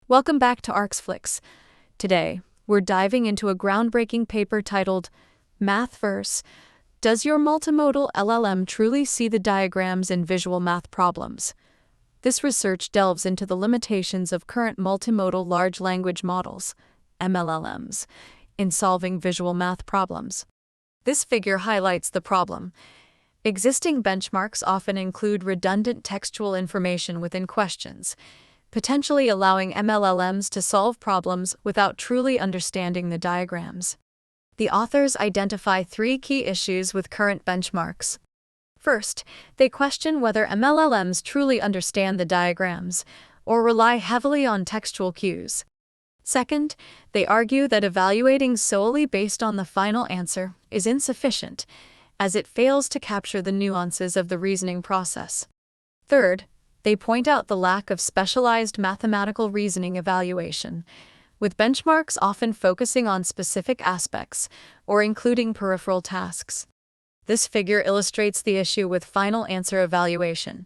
Welcome back to Arxflix. Today, we're diving into a groundbreaking paper titled MathVerse. Does your multimodal LLM truly see the diagrams in visual math problems? This research delves into the limitations of current multimodal large language models, MLLMs, in solving visual math problems. This figure highlights the problem. Existing benchmarks often include redundant textual information within questions, potentially allowing MLLMs to solve problems without truly understanding the diagrams. The authors identify three key issues with current benchmarks. First, they question whether MLLMs truly understand the diagrams or rely heavily on textual cues. Second, they argue that evaluating solely based on the final answer is insufficient, as it fails to capture the nuances of the reasoning process. Third, they point out the lack of specialized mathematical reasoning evaluation, with benchmarks often focusing on specific aspects or including peripheral tasks. This figure illustrates the issue with final answer evaluation.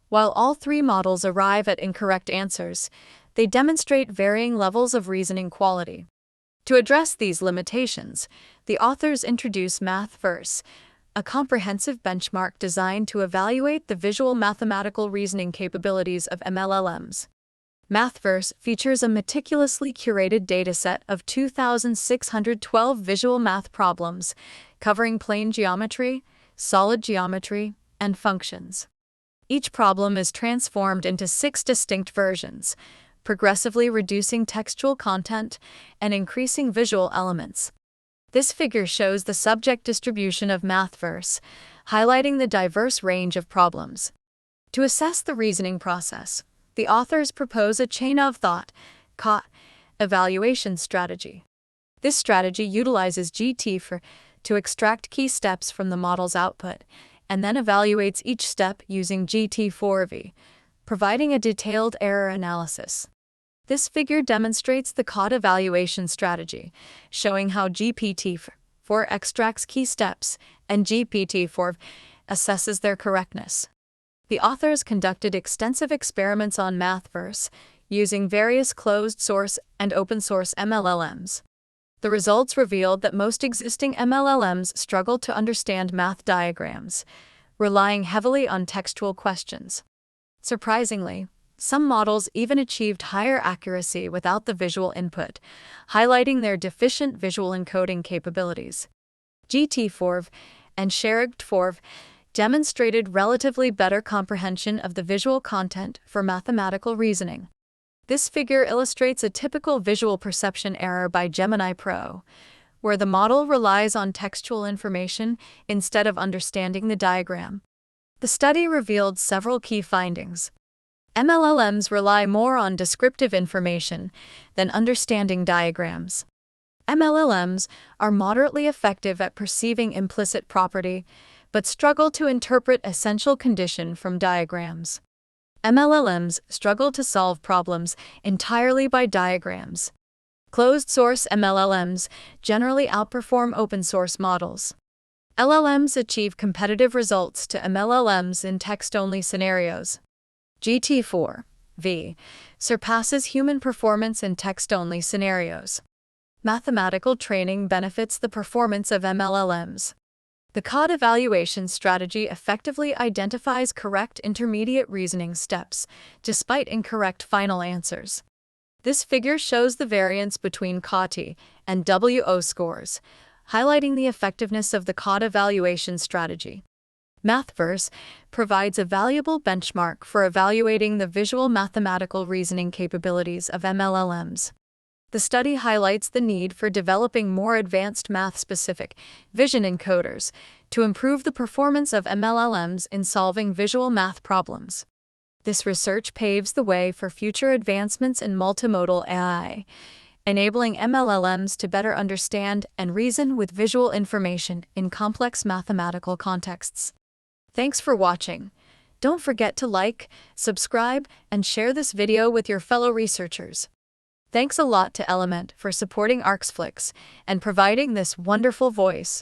While all three models arrive at incorrect answers, they demonstrate varying levels of reasoning quality. To address these limitations, the authors introduce MathVerse, a comprehensive benchmark designed to evaluate the visual mathematical reasoning capabilities of MLLMs. MathVerse features a meticulously curated dataset of 2,612 visual math problems, covering plane geometry, solid geometry, and functions. Each problem is transformed into 6 distinct versions, progressively reducing textual content and increasing visual elements. This figure shows the subject distribution of MathVerse, highlighting the diverse range of problems. To assess the reasoning process, the authors propose a chain of thought (COT) evaluation strategy. This strategy utilizes GT4 to extract key steps from the model's output, and then evaluates each step using GT4V, providing a detailed error analysis. This figure demonstrates the COT evaluation strategy, showing how GPT-4 extracts key steps and GPT-4 assesses their correctness. The authors conducted extensive experiments on MathVerse using various closed-source and open-source MLLMs. The results revealed that most existing MLLMs struggle to understand math diagrams, relying heavily on textual questions. Surprisingly, some models even achieved higher accuracy without the visual input, highlighting their deficient visual encoding capabilities. GT4 and Sherrod demonstrated relatively better comprehension of the visual content for mathematical reasoning. This figure illustrates a typical visual perception error by Gemini Pro, where the model relies on textual information instead of understanding the diagram. The study revealed several key findings. MLLMs rely more on descriptive information than understanding diagrams. MLLMs are moderately effective at perceiving implicit property, but struggle to interpret essential condition from diagrams. MLLMs struggle to solve problems entirely by diagrams. Closed-source MLLMs generally outperform open-source models. LLMs achieve competitive results to MLLMs in text-only scenarios. GT4V surpasses human performance in text-only scenarios. Mathematical training benefits the performance of MLLMs. The COT evaluation strategy effectively identifies correct intermediate reasoning steps, despite incorrect final answers. This figure shows the variance between COT and WO scores, highlighting the effectiveness of the COT evaluation strategy. MathVerse provides a valuable benchmark for evaluating the visual mathematical reasoning capabilities of MLLMs. The study highlights the need for developing more advanced math-specific vision encoders to improve the performance of MLLMs in solving visual math problems. This research paves the way for future advancements in multimodal AI, enabling MLLMs to better understand and reason with visual information in complex mathematical contexts. Thanks for watching. Don't forget to like, subscribe, and share this video with your fellow researchers. Thanks a lot to Element for supporting Arxflix and providing this wonderful voice.